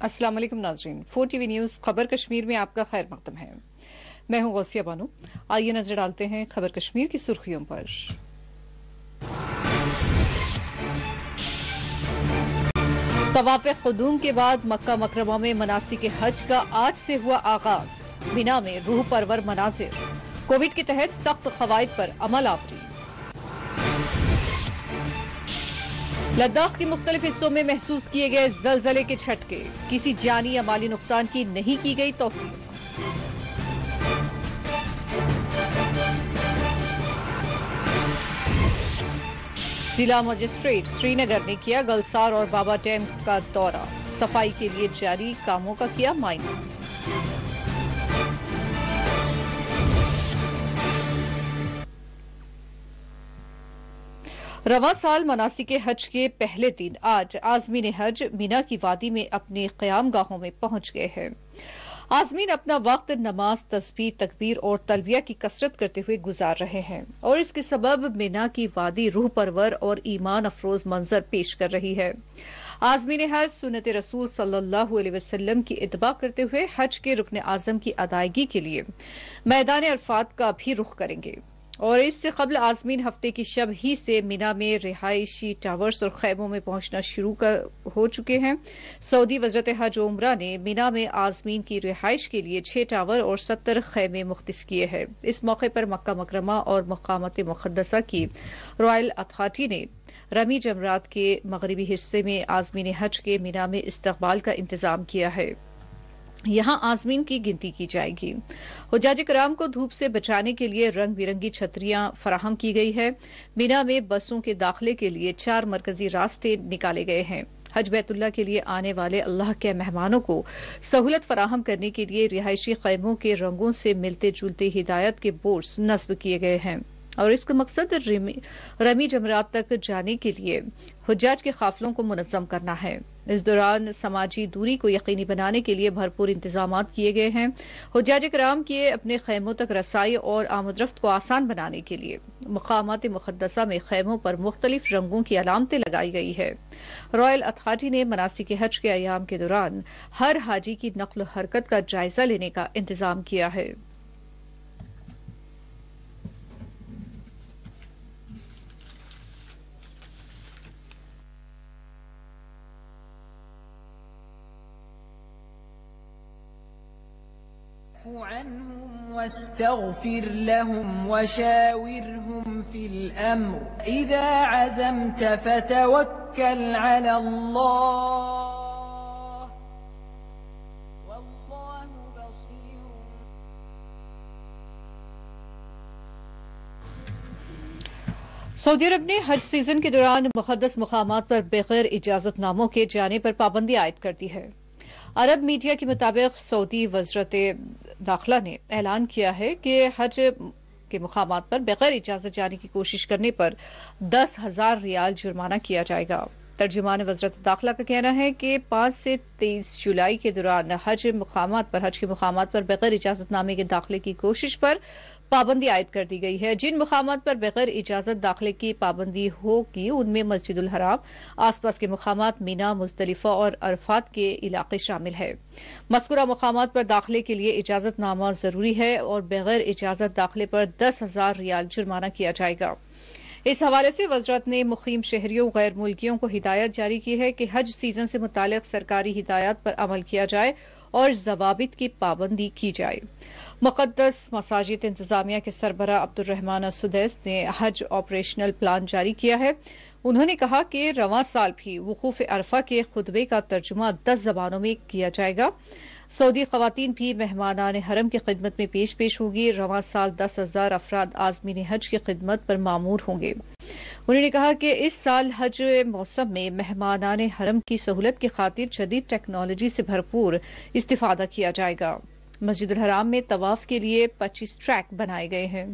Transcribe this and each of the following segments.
अस्सलाम वालेकुम नाजरीन, 4 टीवी न्यूज़ खबर कश्मीर में आपका खैर मकदम है। मैं हूं गौसिया बानो। आइए नजर डालते हैं खबर कश्मीर की सुर्खियों पर। तवाफ़े क़ुदूम के बाद मक्का मकरमा में मनासिक हज का आज से हुआ आगाज। मिना में रूह परवर मनाजिर। कोविड के तहत सख्त क़वाइद पर अमल आवरी। लद्दाख के मुख्तलिफ हिस्सों में महसूस किए गए जलजले के झटके। किसी जानी या माली नुकसान की नहीं की गई तौसीफ। जिला मजिस्ट्रेट श्रीनगर ने किया गलसार और बाबा डैम का दौरा। सफाई के लिए जारी कामों का किया मायना। रवां साल मनासिक हज के पहले दिन आज आज़मीन हज मीना की वादी में अपने क़याम गाहों में पहुंच गए हैं। आज़मीन अपना वक्त नमाज, तस्बीह, तकबीर और तलबिया की कसरत करते हुए गुजार रहे हैं और इसके सबब मीना की वादी रूह परवर और ईमान अफरोज मंजर पेश कर रही है। आज़मीन हज सुन्नत रसूल सल्लल्लाहु अलैहि वसल्लम की इत्बा करते हुए हज के रुकन आज़म की अदायगी के लिए मैदान अरफात का भी रुख करेंगे और इससे कबल आज़मीन हफ्ते की शब ही से मिना में रिहायशी टावर्स और खैमों में पहुंचना शुरू हो चुके हैं। सऊदी वज़रत हज उम्रा ने मिना में आज़मीन की रिहाइश के लिए 6 टावर और 70 खैमे मुख्तस किए हैं। इस मौके पर मक्का मकरमा और मकामत मुक़द्दसा की रॉयल अथॉरिटी ने रमी जमरात के मगरबी हिस्से में आज़मीन हज के मिना में इस्तकबाल का इंतजाम किया है। यहां आज़मीन की गिनती की जाएगी। हुज्जाज कराम को धूप से बचाने के लिए रंग बिरंगी छतरियां फराहम की गई है। मिना में बसों के दाखिले के लिए 4 मरकजी रास्ते निकाले गए हैं। हज बैतुल्लाह के लिए आने वाले अल्लाह के मेहमानों को सहूलत फराहम करने के लिए रिहायशी खैमों के रंगों से मिलते जुलते हिदायत के बोर्ड्स नस्ब किए गए हैं और इसका मकसद रमी जमरात तक जाने के लिए हुज्जाज के काफिलों को मुनज़्ज़म करना है। इस दौरान समाजी दूरी को यकीनी बनाने के लिए भरपूर इंतजाम किए गए हैं। हुज्जाज कराम के अपने खैमों तक रसाई और आमदरफ्त को आसान बनाने के लिए मकामात मुक़द्दसा में खैमों पर मुख्तलिफ रंगों की अलामतें लगाई गई है। रॉयल अथॉरिटी ने मनासिक हज के अयाम के दौरान हर हाजी की नक्ल हरकत का जायजा लेने का इंतजाम किया है। عنهم واستغفر لهم وشاورهم في الأمر إذا عزمت فتوكل على الله والله بصير. सऊदी अरब ने हज सीजन के दौरान मुक़द्दस मकामात पर बगैर इजाजतनामों के जाने पर पाबंदी आयद कर दी है। अरब मीडिया के मुताबिक सऊदी वज़रत दाखिला ने ऐलान किया है कि हज के मुकामात पर बगैर इजाजत जाने की कोशिश करने पर 10,000 रियाल जुर्माना किया जाएगा। तर्जुमान वज़रत दाखिला का कहना है कि 5 से 23 जुलाई के दौरान हज के मुकामात पर बगैर इजाजतनामे के दाखिले की कोशिश पर पाबंदी आयद कर दी गई है। जिन मुकामात पर बगैर इजाजत दाखिले की पाबंदी होगी उनमें मस्जिदुल हराम, आसपास के मुकामात, मीना, मुज़दलिफा और अरफात के इलाके शामिल है। मज़कूरा मुकामात पर दाखिले के लिए इजाजतनामा जरूरी है और बगैर इजाजत दाखिले पर 10,000 रियाल जुर्माना किया जाएगा। इस हवाले से वज़रत ने मुक़ीम शहरियों गैर मुल्कियों को हिदायत जारी की है कि हज सीजन से मुतालिक सरकारी हिदायत पर अमल किया जाए और ज़वाबित की पाबंदी की जाए। मुक़द्दस मसाजिद इंतजामिया के सरबराह अब्दुर्रहमान सुदैस ने हज ऑपरेशनल प्लान जारी किया है। उन्होंने कहा कि रवां साल भी वक़ूफ़ अरफा के खुतबे का तर्जुमा 10 ज़बानों में किया जाएगा। सऊदी ख़वातीन भी मेहमानान हरम की खिदमत में पेश होगी। रवां साल 10,000 अफराद आज़मीन हज की खिदमत पर मामूर होंगे। उन्होंने कहा कि इस साल हज मौसम में मेहमानान हरम की सहूलत की खातिर जदीद टेक्नोलॉजी से भरपूर इस्तिफादा किया जाएगा। मस्जिदुल हराम में तवाफ के लिए 25 ट्रैक बनाए गए हैं।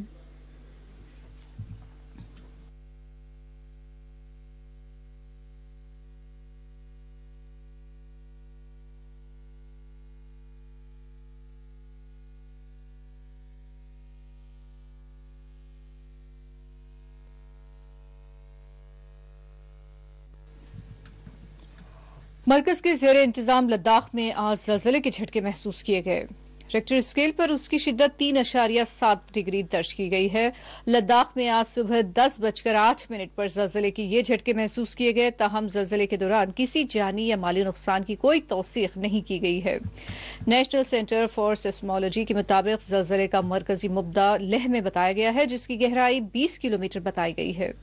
मरकज के ज़ेर इंतजाम लद्दाख में आज ज़लज़ले के झटके महसूस किए गए। रेक्टर स्केल पर उसकी शिद्दत 3.7 डिग्री दर्ज की गई है। लद्दाख में आज सुबह 10:08 पर ज़लज़ले के ये झटके महसूस किए गए। ताहम ज़लज़ले के दौरान किसी जानी या माली नुकसान की कोई तौसीक नहीं की गई है। नेशनल सेंटर फॉर सेस्मोलॉजी के मुताबिक ज़लज़ले का मरकजी मुब्दा लेह में बताया गया है, जिसकी गहराई 20 किलोमीटर बताई गई है।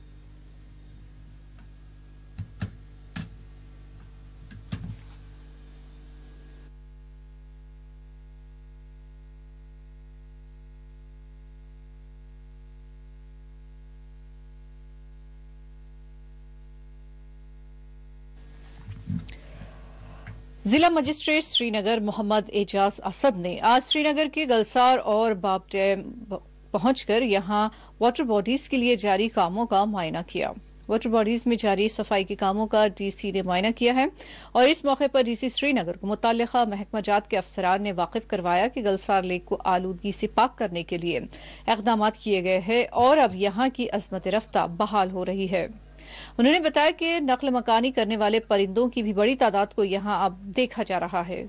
जिला मजिस्ट्रेट श्रीनगर मोहम्मद एजाज असद ने आज श्रीनगर के गलसार और बाब डैम पहुंचकर यहां वाटर बॉडीज के लिए जारी कामों का मुआयना किया। वाटर बॉडीज में जारी सफाई के कामों का डीसी ने मुआयना किया है और इस मौके पर डीसी श्रीनगर को मुतल्लिका महकमा जात के अफसरान ने वाकिफ करवाया कि गलसार लेक को आलूदगी से पाक करने के लिए इक़दाम किए गए हैं और अब यहां की अज़मत रफ्ता बहाल हो रही है। उन्होंने बताया कि नक्ल मकानी करने वाले परिंदों की भी बड़ी तादाद को यहां अब देखा जा रहा है।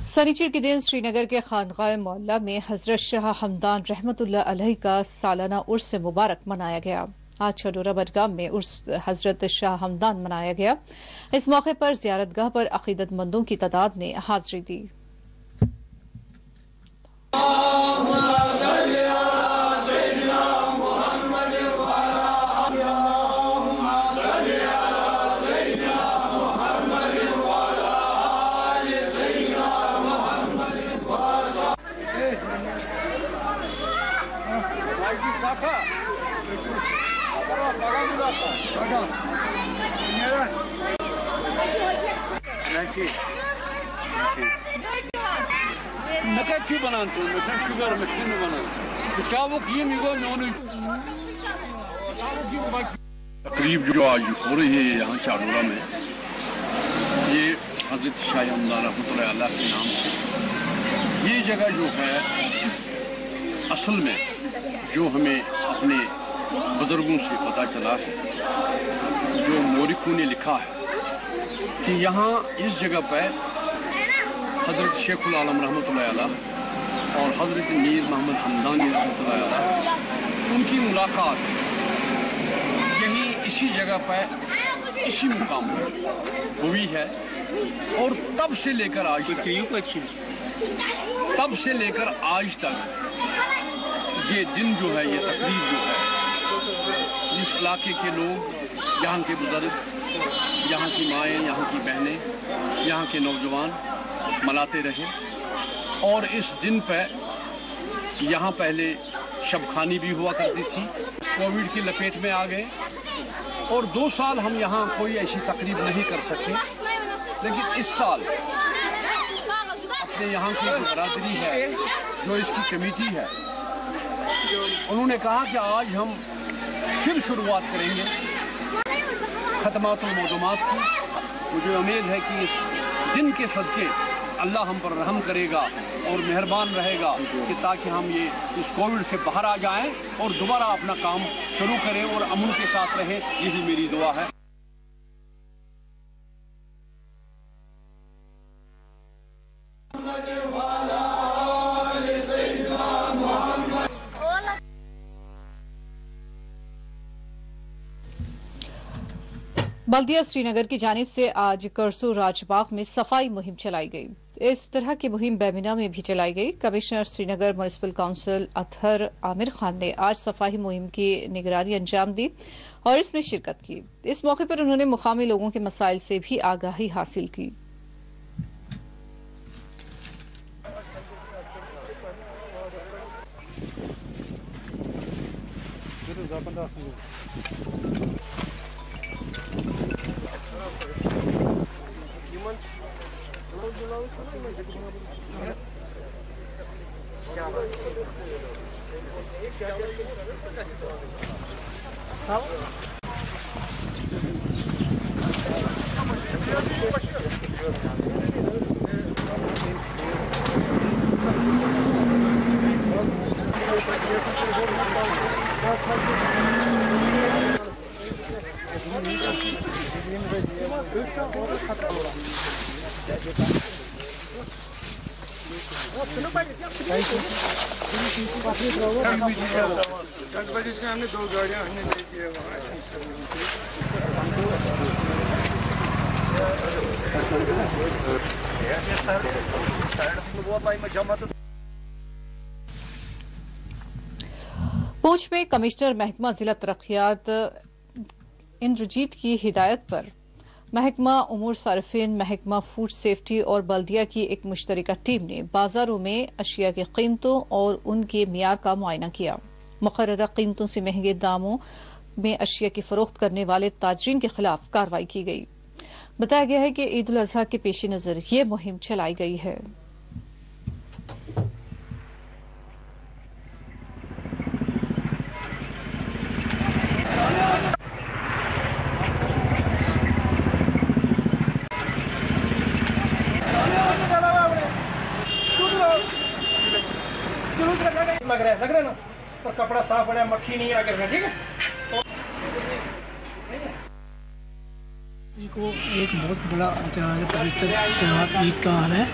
सनीचर के दिन श्रीनगर के खानकाह मोहल्ला में हजरत शाह हमदान रहमतुल्लाह अलैह का सालाना उर्स मुबारक मनाया गया। आज चडोरा बडगाम में उर्स हजरत शाह हमदान मनाया गया। इस मौके पर ज़ियारतगाह पर अकीदतमंदों की तादाद ने हाजिरी दी। तकरीब जो आज हो रही है यहाँ चाडोरा में, ये हजरत शाह हमदान रहमतुल्लाह अलैह के नाम से ये जगह जो है, असल में जो हमें अपने बुजुर्गों से पता चला है, जो मोरिखों ने लिखा है कि यहाँ इस जगह पर हजरत शेखुल आलम रहमतुल्लाह अलैह और हजरत मीर मोहम्मद हमदानी रहमतुल्लाह अलैह उनकी मुलाकात यही इसी जगह पर इसी मुकाम पर हुई है। और तब से लेकर आज तक ये दिन जो है, ये तकरीब जो है, इस इलाके के लोग, यहाँ के बुजुर्ग, यहाँ की माएँ, यहाँ की बहनें, यहाँ के नौजवान मनाते रहे। और इस दिन पर यहाँ पहले शबखानी भी हुआ करती थी, कोविड की लपेट में आ गए और 2 साल हम यहाँ कोई ऐसी तकरीब नहीं कर सकते। लेकिन इस साल अपने यहाँ की जो बरादरी है, जो इसकी कमेटी है, उन्होंने कहा कि आज हम फिर शुरुआत करेंगे खतमातुल मौदूमात की। मुझे उम्मीद है कि इस दिन के सदके अल्लाह हम पर रहम करेगा और मेहरबान रहेगा कि ताकि हम ये इस कोविड से बाहर आ जाएं और दोबारा अपना काम शुरू करें और अमन के साथ रहें। यही मेरी दुआ है। बल्दिया श्रीनगर की जानिब से आज करसो राजबाग में सफाई मुहिम चलाई गई। इस तरह की मुहिम बेमिना में भी चलाई गई। Commissioner Srinagar municipal council Athar Aamir Khan ने आज सफाई मुहिम की निगरानी अंजाम दी और इसमें शिरकत की। इस मौके पर उन्होंने मुकामी लोगों के मसाइल से भी आगाही हासिल की। बजे से हमने 2 गाड़ियां हमने दे दी है पूंछ में कमिश्नर महकमा जिला तरक्यात इंद्रजीत की हिदायत पर महकमा उमूर सारिफिन, महकमा फूड सेफ्टी और बल्दिया की एक मुश्तरका टीम ने बाजारों में अशिया की कीमतों और उनके मियार का मुआयना किया। मुकर्ररा कीमतों से महंगे दामों में अशिया की फरोख्त करने वाले ताजरीन के खिलाफ कार्रवाई की गई। बताया गया है कि ईद उल अजहा के पेश नजर ये मुहिम चलाई गई है। लग रहा है ना, और कपड़ा साफ हो रहा है, मक्खी नहीं आकर, ठीक है। को एक बहुत बड़ा त्योहार, पवित्र त्योहार ईद का आ रहा है,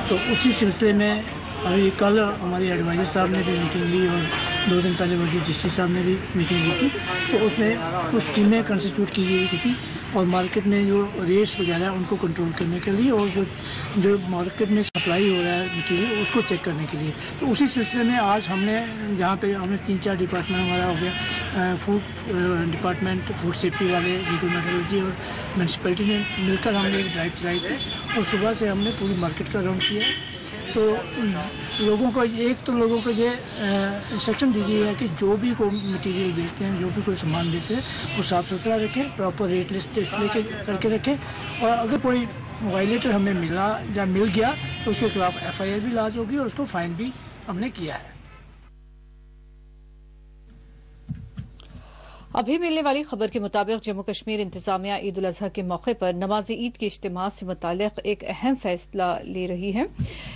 तो उसी सिलसिले में अभी कल हमारी एडवाइजर साहब ने भी मीटिंग ली और 2 दिन पहले वजीर डिस्ट्री साहब ने भी मीटिंग ली थी। तो उसमें कुछ टीमें कंस्टिट्यूट की गई थी और मार्केट में जो रेट्स वगैरह हैं उनको कंट्रोल करने के लिए और जो मार्केट में सप्लाई हो रहा है मटीरियल उसको चेक करने के लिए। तो उसी सिलसिले में आज हमने जहाँ पे हमने 3-4 डिपार्टमेंट हमारा हो गया, फूड डिपार्टमेंट, फूड सेफ्टी वाले, लीगल मेट्रोलॉजी और म्यूनसिपैलिटी ने मिलकर हमने एक ड्राइव चलाई थी और सुबह से हमने पूरी मार्केट का राउंड किया। तो लोगों को ये इंस्ट्रक्शन दी गई है कि जो भी कोई मटेरियल बेचते हैं, जो भी कोई सामान बेचते हैं, वो साफ़ सुथरा रखें, प्रॉपर रेट लिस्ट लेके करके रखें और अगर कोई वायलेटर हमें मिला या मिल गया तो उसके खिलाफ FIR भी लॉन्च होगी और उसको फाइन भी हमने किया है। अभी मिलने वाली खबर के मुताबिक जम्मू कश्मीर इंतजामिया ईद उल अजहा के मौके पर नमाज ईद के इज्तिमा से मुतालिक एक अहम फैसला ले रही है।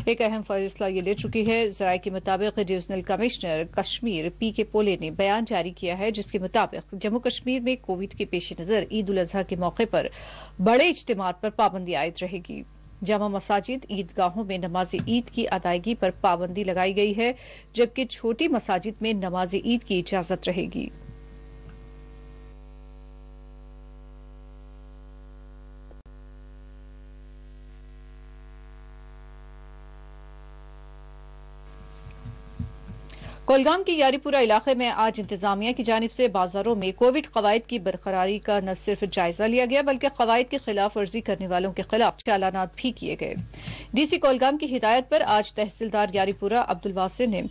एक अहम फैसला ये ले चुकी है। ज़राए के मुताबिक डिवीजनल कमिश्नर कश्मीर PK पोले ने बयान जारी किया है, जिसके मुताबिक जम्मू कश्मीर में कोविड के पेश नज़र ईद उल अजहा के मौके पर बड़े इज्तिमात पर पाबंदी आयद रहेगी। जामा मसाजिद, ईदगाहों में नमाज ईद की अदायगी पर पाबंदी लगाई गई है, जबकि छोटी मसाजिद में नमाज ईद की इजाजत रहेगी। कोलगाम के यारीपुरा इलाके में आज इंतजामिया की जानिब से बाजारों में कोविड कवायद की बरकरारी का न सिर्फ जायजा लिया गया बल्कि कवायद की खिलाफ वर्जी करने वालों के खिलाफ चालानात भी किए गए। DC कोलगाम की हिदायत पर आज तहसीलदार यारीपुरा अब्दुल वासिर ने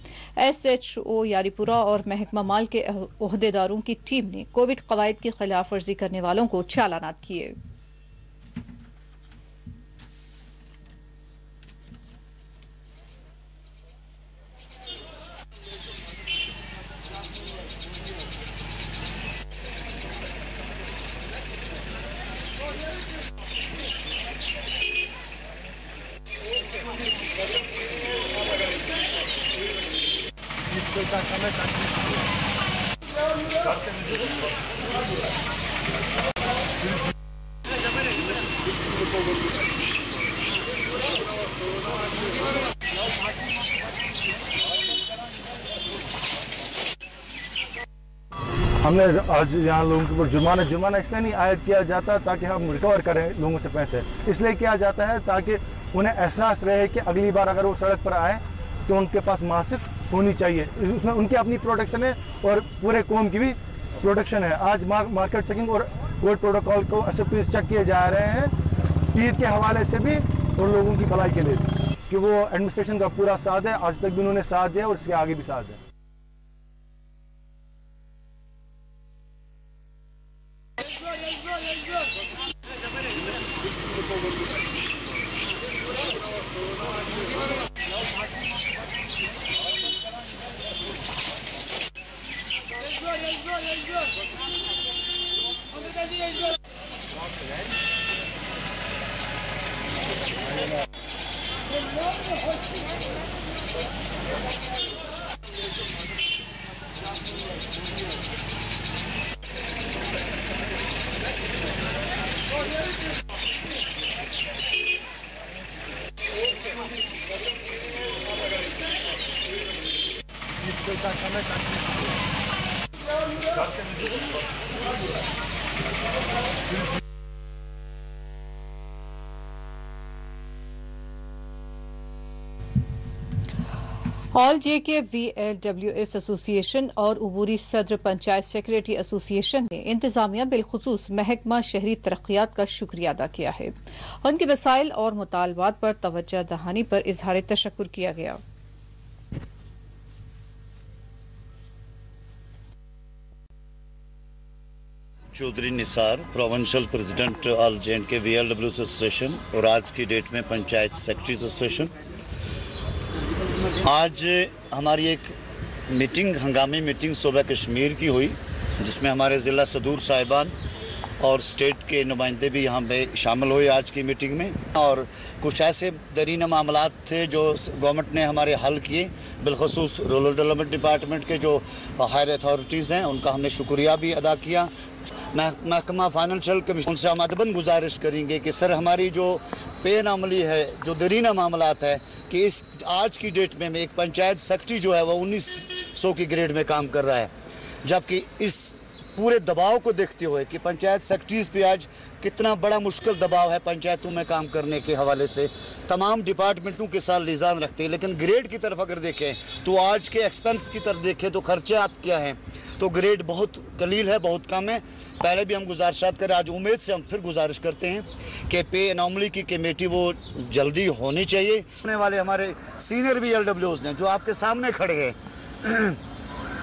SHO यारीपुरा और महकमा माल के ओहदेदारों की टीम ने कोविड कवायद की खिलाफ वर्जी करने वालों को चालानात किए। हमने आज यहाँ लोगों के ऊपर जुर्माना इसलिए नहीं आयद किया जाता ताकि हम रिकवर करें लोगों से पैसे, इसलिए किया जाता है ताकि उन्हें एहसास रहे कि अगली बार अगर वो सड़क पर आए तो उनके पास मास्क होनी चाहिए। उसमें उनकी अपनी प्रोटेक्शन है और पूरे कौम की भी प्रोटेक्शन है। आज मार्केट चेकिंग और कोविड प्रोटोकॉल को SOPs चेक किए जा रहे हैं ईद के हवाले से भी और लोगों की भलाई के लिए भी, कि वो एडमिनिस्ट्रेशन का पूरा साथ है। आज तक भी उन्होंने साथ दिया और इसके आगे भी साथ है। ऑल JKVLWS एसोसिएशन और उबूरी सदर पंचायत सेक्रेटरी एसोसिएशन ने इंतजामिया बिलखुसूस महकमा शहरी तरक्यात का शुक्रिया अदा किया है। उनके मसाइल और मुतालबात पर तवज्जो दहानी पर इजहार तशक्कुर किया गया। Chaudhry Nisar, provincial president all JKVLWS association और आज की डेट में पंचायत सेक्रेटरी एसोसिएशन। आज हमारी एक मीटिंग, हंगामी मीटिंग सूबा कश्मीर की हुई, जिसमें हमारे ज़िला सदूर साहिबान और स्टेट के नुमाइंदे भी यहाँ पे शामिल हुए आज की मीटिंग में। और कुछ ऐसे दरीना मामलात थे जो गवर्नमेंट ने हमारे हल किए, बिलखसूस रूरल डेवलपमेंट डिपार्टमेंट के जो हायर अथॉरिटीज़ हैं उनका हमने शुक्रिया भी अदा किया। महकमा फाइनेंशियल कमीशन से हम अदबन गुजारिश करेंगे कि सर हमारी जो पे नामली है, जो दरीना मामलात है, कि इस आज की डेट में एक पंचायत सेक्रेटरी जो है वह 1900 की ग्रेड में काम कर रहा है, जबकि इस पूरे दबाव को देखते हुए कि पंचायत सेक्रेटरीज पे आज कितना बड़ा मुश्किल दबाव है पंचायतों में काम करने के हवाले से, तमाम डिपार्टमेंटों के साथ लिजान रखते हैं, लेकिन ग्रेड की तरफ अगर देखें तो आज के एक्सपेंस की तरफ देखें तो खर्चात क्या हैं, तो ग्रेड बहुत कलील है, बहुत कम है। पहले भी हम गुजारिशात करें, आज उम्मीद से हम फिर गुजारिश करते हैं कि पे अनोमली की कमेटी वो जल्दी होनी चाहिए। होने वाले हमारे सीनियर VLWs हैं जो आपके सामने खड़े हैं,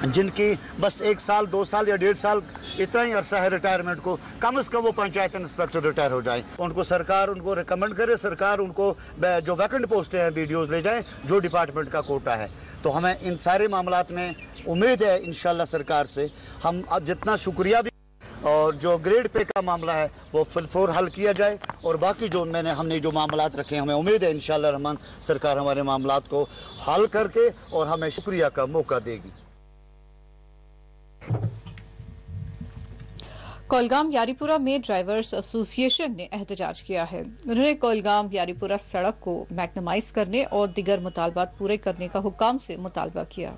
जिनकी बस 1 साल 2 साल या 1.5 साल इतना ही अरसा है रिटायरमेंट को, कम से कम वो पंचायत इंस्पेक्टर रिटायर हो जाए। उनको सरकार उनको रिकमेंड करे, सरकार उनको जो वैकेंट पोस्टें हैं BDOs ले जाएं जो डिपार्टमेंट का कोटा है। तो हमें इन सारे मामलात में उम्मीद है इंशाल्लाह सरकार से हम अब जितना शुक्रिया भी, और जो ग्रेड पे का मामला है वो फिलफोर हल किया जाए, और बाकी जो हमने जो मामलात रखे हैं हमें उम्मीद है इंशाल्लाह रहमान सरकार हमारे मामलात को हल करके और हमें शुक्रिया का मौका देगी। कोलगाम यारीपुरा में ड्राइवर्स एसोसिएशन ने एहतजाज किया है। उन्होंने कोलगाम यारीपुरा सड़क को मैग्नेमाइज करने और दीगर मुतालबात पूरे करने का हुकाम से मुतालबा किया।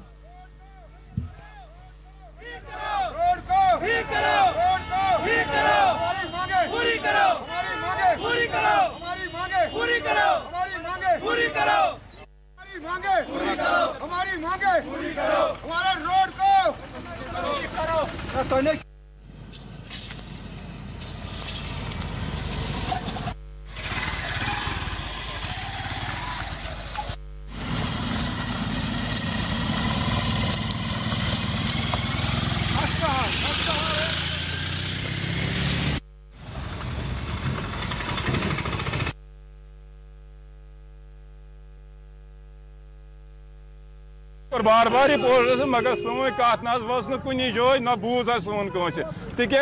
और बार बार ये पोल मगर सोन कत न कुन जाए न बूज सोन कंस तिज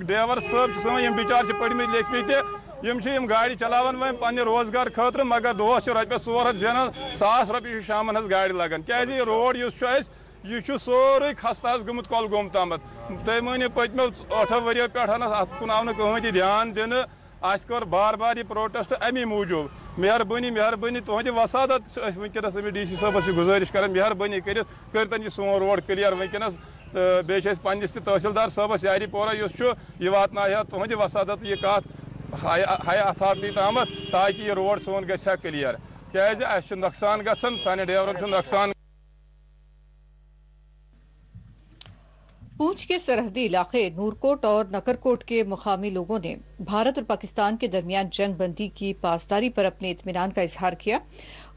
ड्राइवर सब सम बिचार पढ़मत लेखमत गाड़ी चलावन वो पे रोजगार खतर मगर दोस रपे 400 जेनान 1000 रपये शाम गाड़ी लगन क्या रोड यह सोरे खस्ता गुमुत कोलगोम तम तुम मानो पत्मो 8 वरियो पे अत कुन आव न कहीं ध्यान दिन कर बार बार यह प्रोटेस्ट अमी मूजूब मेहरबानी मेहरबानी तुहद वसादत वनस DC साहब गुजारिश कर मेहरबानी कर सोन रोड क्लियर वनस तो बेश पन्निस तहसीलदार साहबस यारी पोरा यह वातनाया तुहद वसादत यह कत हाई अथॉरिटी तम ताकि यह रोड सोन गया क्लियर क्या नुकसान गसान सान ड्राइवर नुकसान। पूंछ के सरहदी इलाके नूरकोट और नकरकोट के मुकामी लोगों ने भारत और पाकिस्तान के दरमियान जंग बंदी की पासदारी पर अपने इत्मीनान का इजहार किया।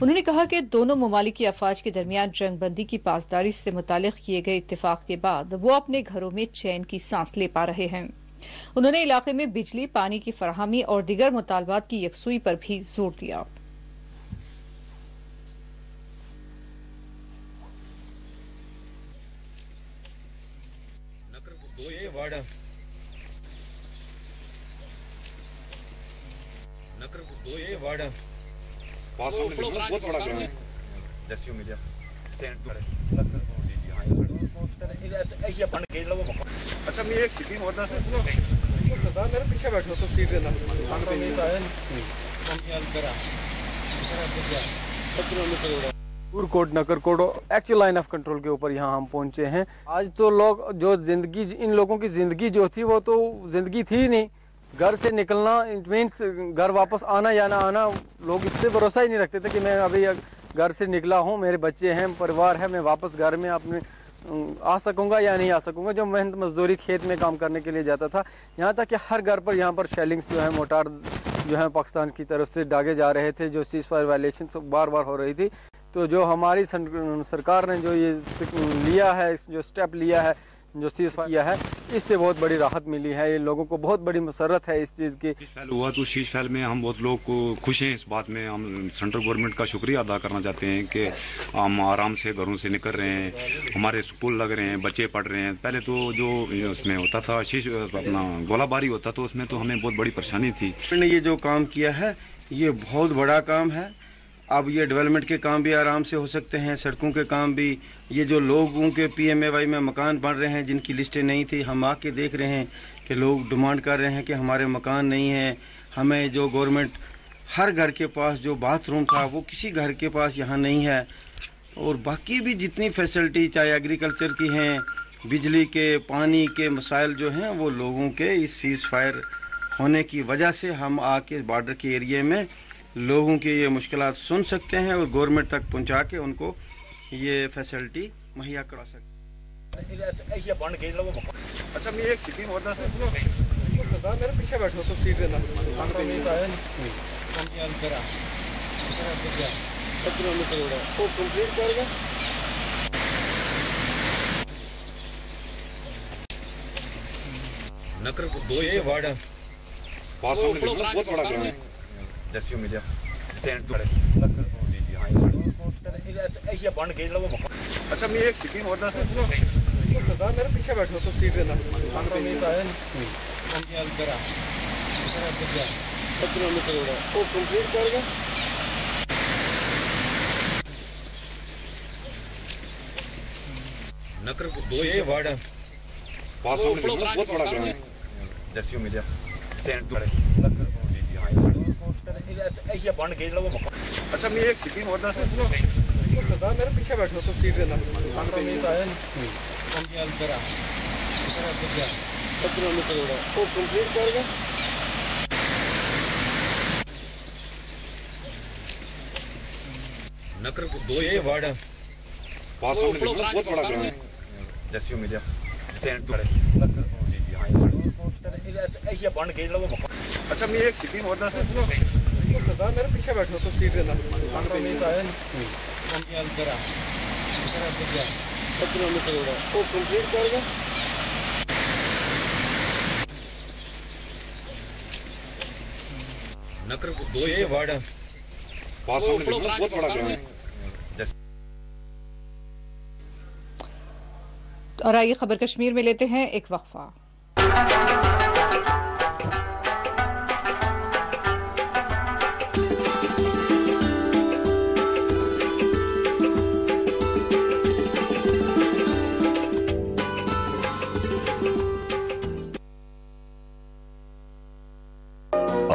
उन्होंने कहा कि दोनों ममालिक की अफवाज के दरमियान जंग बंदी की पासदारी से मुतालिक किए गए इत्तेफाक के बाद वो अपने घरों में चैन की सांस ले पा रहे हैं। उन्होंने इलाके में बिजली, पानी की फराहमी और दीगर मुतालबात की यकसुई पर भी जोर दिया। बहुत बड़ा ग्राउंड है जैसी मीडिया अच्छा मैं एक सिटी होता है मेरे पीछे बैठो तो सीट देना नूरकोट नकरकोट एक्चुअल लाइन ऑफ कंट्रोल के ऊपर यहाँ हम पहुँचे हैं। आज तो लोग जो जिंदगी इन लोगों की जिंदगी जो थी वो तो जिंदगी थी नहीं। घर से निकलना इट मीन्स घर वापस आना या ना आना, लोग इस पर भरोसा ही नहीं रखते थे कि मैं अभी घर से निकला हूँ, मेरे बच्चे हैं, परिवार है, मैं वापस घर में अपने आ सकूंगा या नहीं आ सकूंगा। जो मेहनत मजदूरी खेत में काम करने के लिए जाता था, यहाँ तक कि हर घर पर यहाँ पर शेलिंग्स जो है मोटार जो है पाकिस्तान की तरफ से दागे जा रहे थे, जो सीज फायर वायलेशन बार बार हो रही थी। तो जो हमारी सरकार ने जो ये लिया है, जो स्टेप लिया है, जो सीज फायर किया है, इससे बहुत बड़ी राहत मिली है। ये लोगों को बहुत बड़ी मसरत है इस चीज़ की। हुआ तो शीश फैल में हम बहुत लोग को खुश हैं इस बात में। हम सेंट्रल गवर्नमेंट का शुक्रिया अदा करना चाहते हैं कि हम आराम से घरों से निकल रहे हैं, हमारे स्कूल लग रहे हैं, बच्चे पढ़ रहे हैं। पहले तो जो उसमें होता था शीश अपना गोलाबारी होता तो उसमें तो हमें बहुत बड़ी परेशानी थी। ये जो काम किया है ये बहुत बड़ा काम है। अब ये डेवलपमेंट के काम भी आराम से हो सकते हैं, सड़कों के काम भी। ये जो लोगों के PMAY में मकान बन रहे हैं जिनकी लिस्टें नहीं थी, हम आके देख रहे हैं कि लोग डिमांड कर रहे हैं कि हमारे मकान नहीं हैं। हमें जो गवर्नमेंट हर घर के पास जो बाथरूम था वो किसी घर के पास यहाँ नहीं है। और बाकी भी जितनी फैसिलिटी चाहे एग्रीकल्चर की हैं, बिजली के, पानी के मसाइल जो हैं वो लोगों के इस सीज फायर होने की वजह से हम आके बॉर्डर के एरिया में लोगों की ये मुश्किलात सुन सकते हैं और गवर्नमेंट तक पहुंचा के उनको ये फैसिलिटी मुहैया करा सकते हैं। अच्छा मैं एक सिटी होता है मेरे पीछे बैठो तो सीट देना बहुत बड़ा ग्राउंड है जैसी मीडिया अच्छा मैं एक सिटी होता है मेरे पीछे बैठो तो सीट देना बहुत बड़ा ग्राउंड है जैसी मीडिया अच्छा मैं एक सिटी होता है मेरे पीछे बैठो तो सीट देना बहुत बड़ा ग्राउंड है जैसी मीडिया अच्छा मैं एक सिटी होता है मेरे पीछे बैठो तो सीट देना बहुत बड़ा ग्राउंड है। और आइए खबर कश्मीर में लेते हैं एक वक्फा।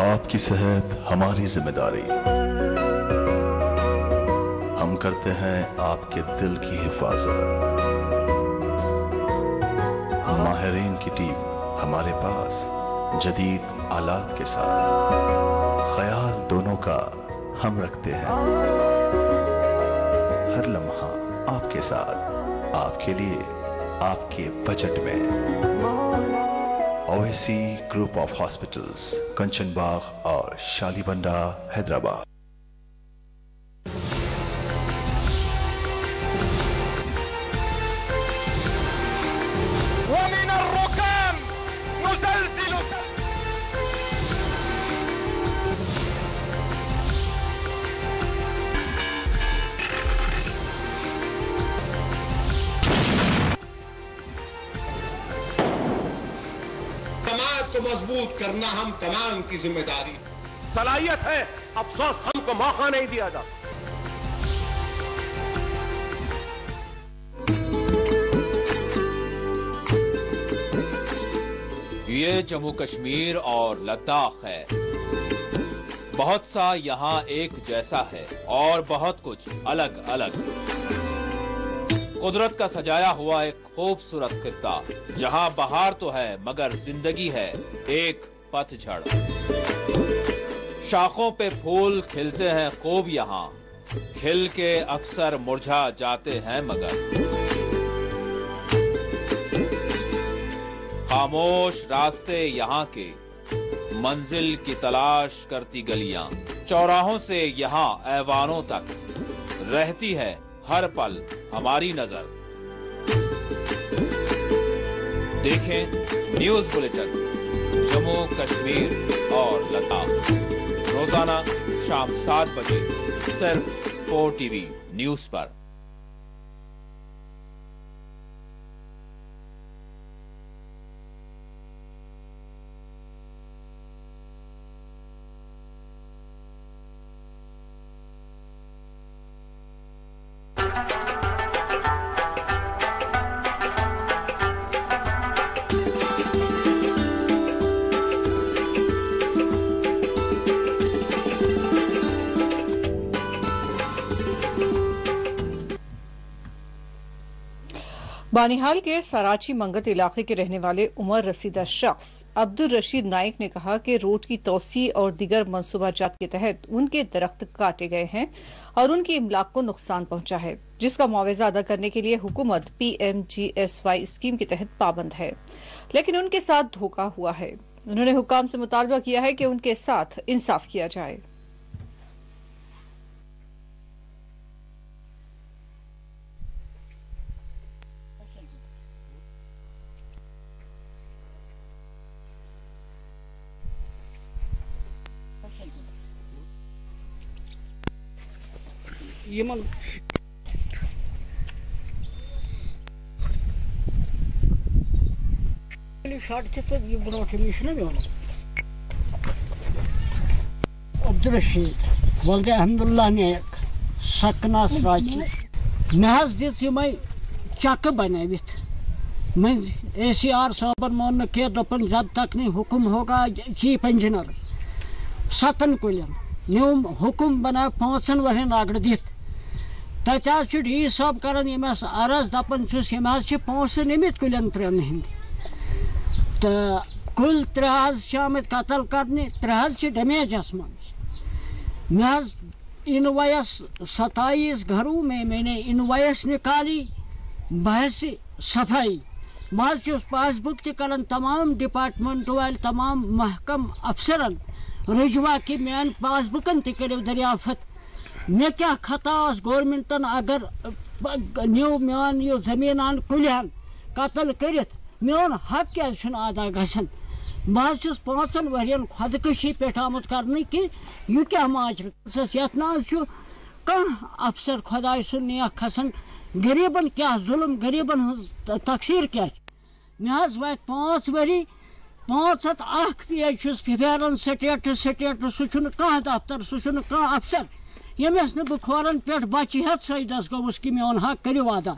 आपकी सेहत हमारी जिम्मेदारी। हम करते हैं आपके दिल की हिफाजत। माहिरीन की टीम हमारे पास जदीद आलात के साथ, ख्याल दोनों का हम रखते हैं, हर लम्हा आपके साथ, आपके लिए, आपके बजट में। ओएसी ग्रुप ऑफ हॉस्पिटल्स, कंचन बाग और शालीबंडा, हैदराबाद। को मजबूत करना हम तमाम की जिम्मेदारी, सलाहियत है, अफसोस हमको मौका नहीं दिया जाता। ये जम्मू कश्मीर और लद्दाख है, बहुत सा यहाँ एक जैसा है और बहुत कुछ अलग अलग। कुदरत का सजाया हुआ एक खूबसूरत खित्ता, जहाँ बहार तो है मगर जिंदगी है एक पतझड़। शाखों पे फूल खिलते हैं खूब यहाँ, खिल के अक्सर मुरझा जाते हैं मगर। खामोश रास्ते यहाँ के, मंजिल की तलाश करती गलियां, चौराहों से यहाँ ऐवानों तक रहती है हर पल हमारी नजर। देखें न्यूज बुलेटिन जम्मू कश्मीर और लद्दाख रोजाना शाम 7 बजे सिर्फ 4TV न्यूज पर। बानिहाल के सराची मंगत इलाके के रहने वाले उमर रसीदा शख्स अब्दुल रशीद नाइक ने कहा कि रोड की तोसी और दीगर मंसूबाजात के तहत उनके दरख्त काटे गए हैं और उनकी इमलाक को नुकसान पहुंचा है, जिसका मुआवजा अदा करने के लिए हुकूमत PMGSY स्कीम के तहत पाबंद है, लेकिन उनके साथ धोखा हुआ है। उन्होंने हुक्काम से मुतालबा किया है कि उनके साथ इंसाफ किया जाए। यमन शार्ट के तो ये बना के मिशन में होना अब्दुल रशीद वल्दे अहमदुल्लाह ने सकना सराची महज दिस यमै चक बनावित मैं ACR साहबन मोन के दपन जब तक नहीं हुक्म होगा चीफ इंजीनियर 7 कुलियन न्यूम हुक्म बना 5 वहन आगड़ दित तत डी साहब करान यमस अर्ज दपन छुस यमस 5 निमित कुलियन 3 हंद तो कुल 3 आमत कतल करने 3 डैमेजस मन महज इनवाइस 27 घरों में मैंने इनवाइस निकाली बहस सफाई बस पासबुक तक तमाम डिपार्टमेंट वाल तमाम महकम अफसरन रुजवा कि मान पासबुकन तरो दरियाफत मे क्या खता गवर्नमेंटन अगर न्यू मान यह जमीन कुलियान कतल कर मोन हक क्या अदा गसन बस 5 वरियन खुदकशी पे आमुत कर कि यह क्या माजर यथ ना अफसर खुदा सुन खसन गरीबन क्या जुल्म गरीबन तकसीर क्या मे वात 5 वरी 501 पेज फिफेरन स्टेटस सह दफ्तर सह अफसर यमस न बह खोरन पे बच्चे हेत सजदस गोस कि मोन हक करो अदा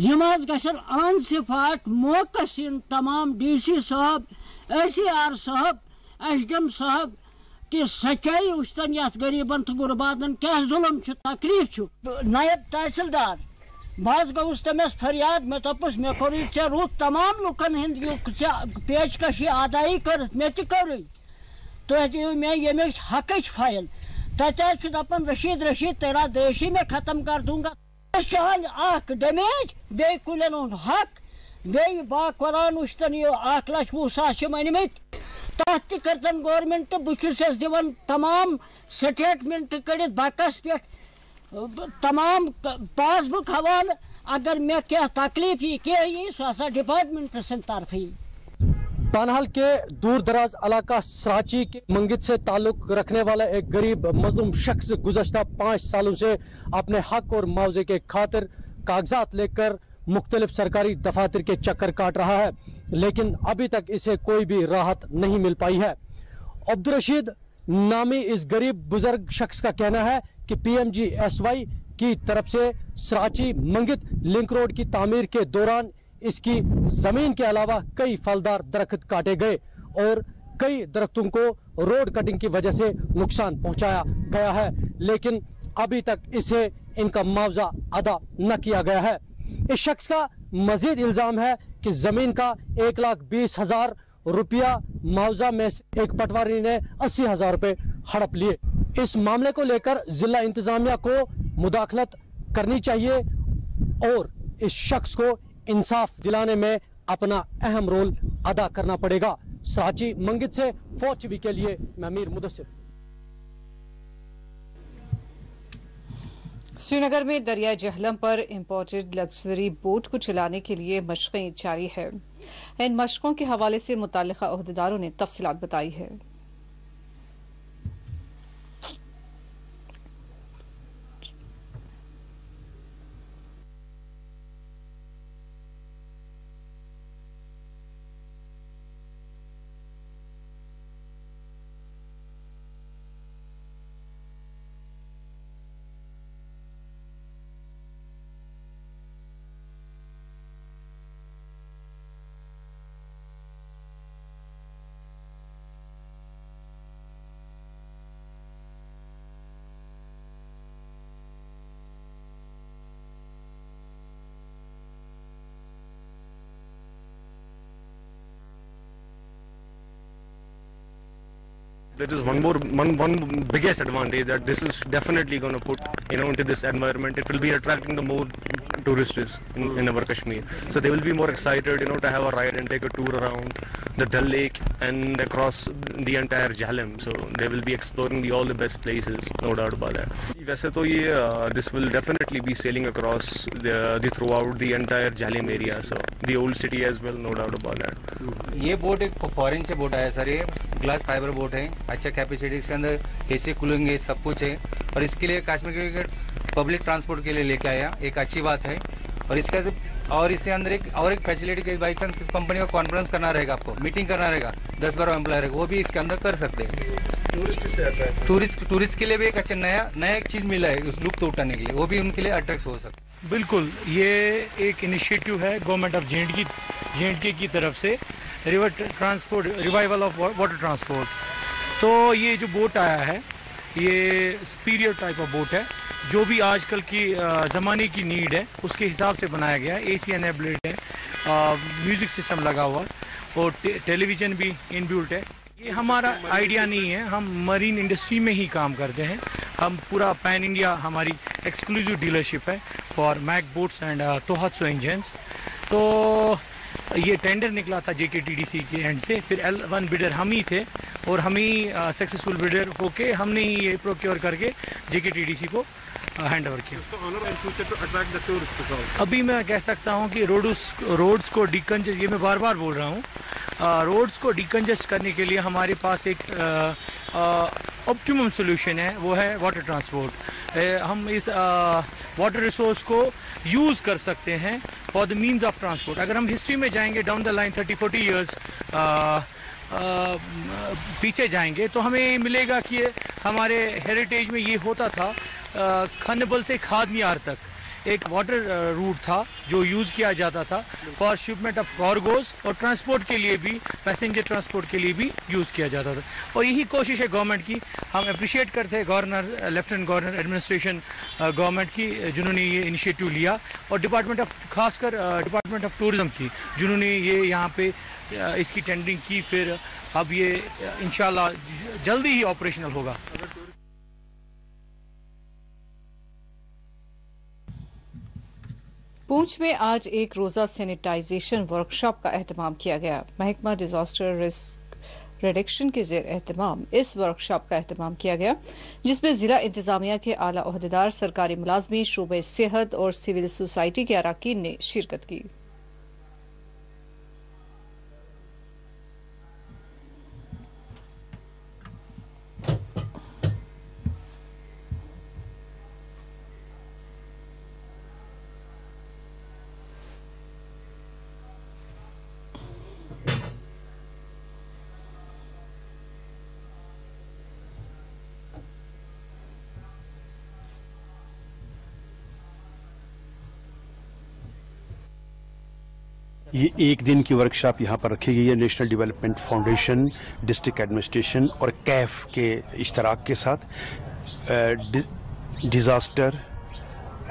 यम गन अन सिफाट मौकस इन तमाम DC साहब ACR साहब SDM साहब कि सच्चाई उस्तन यथ गरीबन तो गुरबादन क्या जुल्म तकलीफ नायब तहसीलदार बस गौस तमस फरियाद मे तपस मे कोर चे रूत तमाम लुकन हिंद पेशकश अदाई कर मे कर तो दियो मे ये हक फाइल तत दपान रशीद तेरा देशी में खत्म कर दूंगा चाल डैमेज बे कुलन हक बे बा कुरान उस्तन ये 1,20,000 मनमित तथ करतन गवर्नमेंट बहुत दिवान तमाम स्टेटमेंट कड़ित बकस पे तमाम पासबुक हवाल अगर मे क्या तकलीफ ये क्या ये सो डिपार्टमेंट तरफ ही। बानहाल के दूर दराज इलाका सराची के मंगित से ताल्लुक रखने वाला एक गरीब मजलूम शख्स गुज़श्ता 5 सालों से अपने हक और मुआवजे के खातिर कागजात लेकर मुख्तलिफ सरकारी दफातर के चक्कर काट रहा है, लेकिन अभी तक इसे कोई भी राहत नहीं मिल पाई है। अब्दुल रशीद नामी इस गरीब बुजुर्ग शख्स का कहना है कि PMGSY की तरफ से सराची मंगित लिंक रोड की तामीर के दौरान इसकी जमीन के अलावा कई फलदार दरख्त काटे गए और कई दरख्तों को रोड कटिंग की वजह से नुकसान पहुंचाया गया है, लेकिन अभी तक इसे इनका मुआवजा अदा न किया गया है। इस शख्स का मजीद इल्जाम है कि जमीन का 1,20,000 रुपया मुआवजा में एक पटवारी ने 80,000 रुपए हड़प लिए। इस मामले को लेकर जिला इंतजामिया को मुदाखलत करनी चाहिए और इस शख्स को इंसाफ दिलाने में अपना अहम रोल अदा करना पड़ेगा। सराची मंगित से फौज टीवी के लिए मैं अमीर मुदस्सिर। श्रीनगर में दरिया जहलम पर इंपोर्टेड लग्जरी बोट को चलाने के लिए मशक़ें जारी है। इन मशकों के हवाले से मुतल्लिका ओहदेदारों ने तफसीलात बताई है। There is one biggest advantage that this is definitely going to put into this environment. It will be attracting the more tourists in our Kashmir. So they will be more excited to have a ride and take a tour around the Dal Lake and across the entire Jhelum. So they will be exploring all the best places, no doubt about that. वैसे तो ये this will definitely be sailing across the throughout the entire Jhelum area. So the old city as well, no doubt about that. ये boat एक foreign से boat है sir, ये glass fibre boat है, अच्छा कैपेसिटी, इसके अंदर एसी कूलिंग है, सब कुछ है और इसके लिए कश्मीर के पब्लिक ट्रांसपोर्ट के लिए लेके आया, एक अच्छी बात है। और इसके अंदर एक फैसिलिटी के बाई चांस किस कंपनी का कॉन्फ्रेंस करना रहेगा, आपको मीटिंग करना रहेगा, 10-12 एम्प्लॉय रहेगा, वो भी इसके अंदर कर सकते हैं। टूरिस्ट के लिए भी एक अच्छा नया एक चीज मिला है उस लुत्फ उठाने के लिए, वो भी उनके लिए अट्रैक्ट हो सकता है। बिल्कुल, ये एक इनिशिएटिव है गवर्नमेंट ऑफ J&K की तरफ से, river transport, revival of water transport. तो ये जो बोट आया है ये सुपीरियर टाइप ऑफ बोट है, जो भी आजकल की ज़माने की नीड है उसके हिसाब से बनाया गया है। AC एनेबल्ड है, म्यूज़िक सिस्टम लगा हुआ और टेलीविज़न भी इनबिल्ट है। ये हमारा आइडिया नहीं है, हम मरीन इंडस्ट्री में ही काम करते हैं। हम पूरा पैन इंडिया हमारी एक्सक्लूसिव डीलरशिप है for Mac boats and Tohatsu engines. तो ये टेंडर निकला था JKTDC के एंड से, फिर L1 बिडर हम ही थे और हम ही सक्सेसफुल बिडर होके हमने ही ये प्रोक्योर करके JKTDC को हैंड ओवर किया। अभी मैं कह सकता हूँ कि रोड्स को डिकंजेस्ट, ये मैं बार बार बोल रहा हूँ, रोड्स को डिकंजेस्ट करने के लिए हमारे पास एक ऑप्टिमम सोल्यूशन है, वो है वाटर ट्रांसपोर्ट। हम इस वाटर रिसोर्स को यूज़ कर सकते हैं for the means of transport. अगर हम हिस्ट्री में जाएंगे डाउन द लाइन 30-40 ईयर्स पीछे जाएंगे तो हमें मिलेगा कि हमारे हेरिटेज में ये होता था खनबल से खादमियार तक, एक वाटर रूट था जो यूज़ किया जाता था फॉर शिपमेंट ऑफ कार्गोज और ट्रांसपोर्ट के लिए भी, पैसेंजर ट्रांसपोर्ट के लिए भी यूज़ किया जाता था। और यही कोशिश है गवर्नमेंट की। हम अप्रिशिएट करते हैं governor, lieutenant governor, administration government की, जिन्होंने ये इनिशिएटिव लिया, और डिपार्टमेंट ऑफ, खासकर डिपार्टमेंट ऑफ टूरिज़्म की, जिन्होंने ये यहाँ पे इसकी टेंडरिंग की। फिर अब ये इंशाल्लाह जल्दी ही ऑपरेशनल होगा। पूंछ में आज एक रोजा सैनिटाइजेशन वर्कशॉप का एहतमाम किया गया। महकमा डिजास्टर रिस्क रिडक्शन के ज़ेर एहतमाम इस वर्कशॉप का एहतमाम किया गया, जिसमें जिला इंतजामिया के आला ओहदेदार, सरकारी मुलाजमीन, शोबे सेहत और सिविल सोसाइटी के अरकान ने शिरकत की। ये एक दिन की वर्कशॉप यहाँ पर रखी गई है national development foundation, district administration और कैफ के इश्तराक के साथ। डिज़ास्टर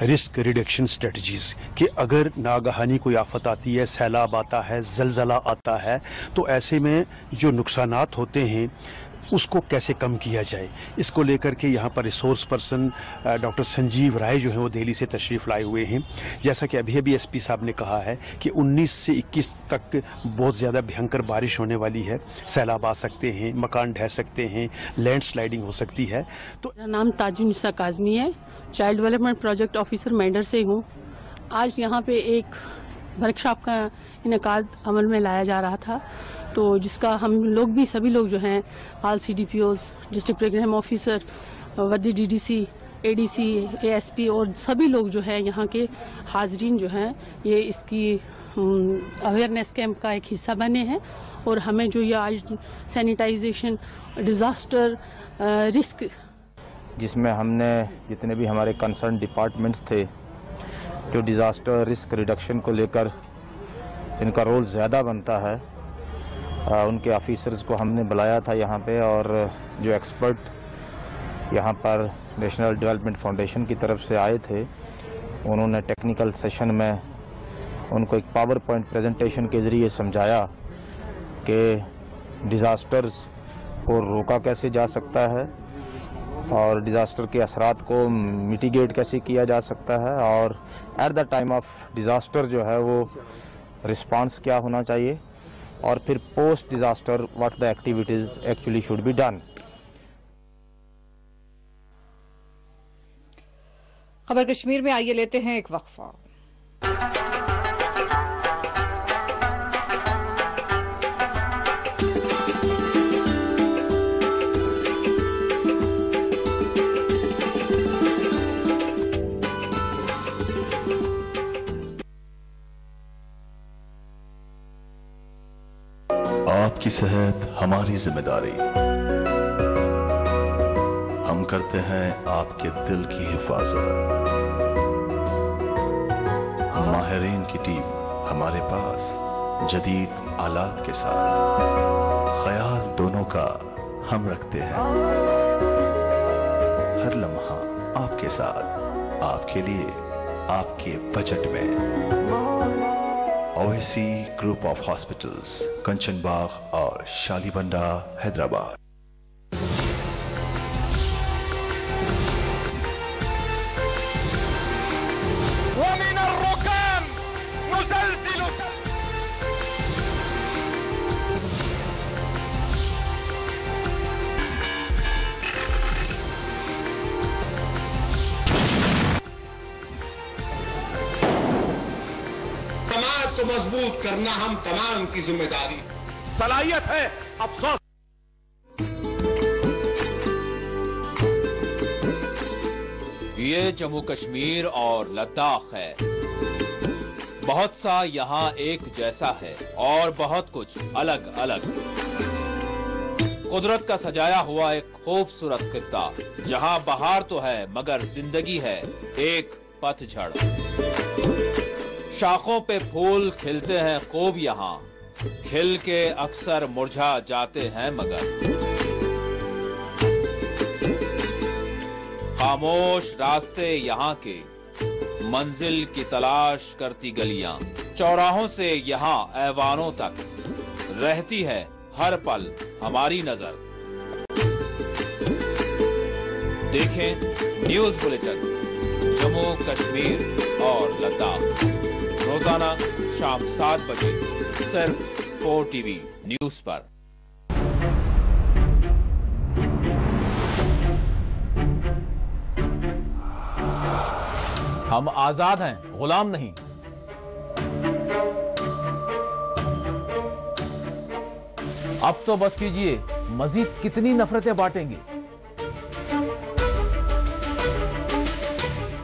रिस्क रिडक्शन स्ट्रेटजीज़ कि अगर नागहानी कोई आफत आती है, सैलाब आता है, ज़लज़ला आता है, तो ऐसे में जो नुकसानात होते हैं उसको कैसे कम किया जाए, इसको लेकर के यहाँ पर resource person doctor Sanjeev Rai जो हैं वो दिल्ली से तशरीफ़ लाए हुए हैं। जैसा कि अभी एसपी साहब ने कहा है कि 19 से 21 तक बहुत ज़्यादा भयंकर बारिश होने वाली है, सैलाब आ सकते हैं, मकान ढह सकते हैं, लैंड स्लाइडिंग हो सकती है। तो मेरा नाम ताजुन्निसा काज़मी है, child development project officer Mendhar से हूँ। आज यहाँ पे एक वर्कशॉप का इनेकाद अमल में लाया जा रहा था, तो जिसका हम लोग भी, सभी लोग जो हैं, all CDPOs, district program officer, वर्दी DDC, ADC, ASP और सभी लोग जो है यहाँ के हाजरीन जो हैं, ये इसकी अवेयरनेस कैंप का एक हिस्सा बने हैं। और हमें जो ये आज सैनिटाइजेशन, डिज़ास्टर रिस्क, जिसमें हमने जितने भी हमारे कंसर्न डिपार्टमेंट्स थे, जो डिज़ास्टर रिस्क रिडक्शन को लेकर इनका रोल ज़्यादा बनता है, उनके ऑफिसर्स को हमने बुलाया था यहाँ पे। और जो एक्सपर्ट यहाँ पर नेशनल डेवलपमेंट फाउंडेशन की तरफ से आए थे, उन्होंने टेक्निकल सेशन में उनको एक पावर पॉइंट प्रेजेंटेशन के ज़रिए समझाया कि डिज़ास्टर्स को रोका कैसे जा सकता है और डिज़ास्टर के असरात को मिटिगेट कैसे किया जा सकता है, और at the time of disaster जो है वो रिस्पांस क्या होना चाहिए, और फिर post disaster what the activities actually should be done. खबर कश्मीर में आइए लेते हैं एक वक्फा। आपकी सेहत हमारी जिम्मेदारी। हम करते हैं आपके दिल की हिफाजत। माहिरीन की टीम हमारे पास जदीद आलात के साथ, ख्याल दोनों का हम रखते हैं। हर लम्हा आपके साथ, आपके लिए, आपके बजट में। ओवैसी ग्रुप ऑफ हॉस्पिटल्स, कंचन बाग और शालीबंडा, हैदराबाद। को मजबूत करना हम तमाम की जिम्मेदारी, सलाहियत है। अफसोस ये जम्मू कश्मीर और लद्दाख है। बहुत सा यहाँ एक जैसा है और बहुत कुछ अलग अलग। कुदरत का सजाया हुआ एक खूबसूरत खित्ता, जहाँ बहार तो है मगर जिंदगी है एक पतझड़। शाखों पे फूल खिलते हैं खूब यहाँ, खिल के अक्सर मुरझा जाते हैं मगर। खामोश रास्ते यहाँ के, मंजिल की तलाश करती गलियां, चौराहों से यहाँ ऐवानों तक रहती है हर पल हमारी नजर। देखें न्यूज बुलेटिन जम्मू कश्मीर और लद्दाख रोजाना शाम 7 बजे सिर्फ 4 TV न्यूज पर। हम आजाद हैं, गुलाम नहीं। अब तो बस कीजिए, मजीद कितनी नफरतें बांटेंगे।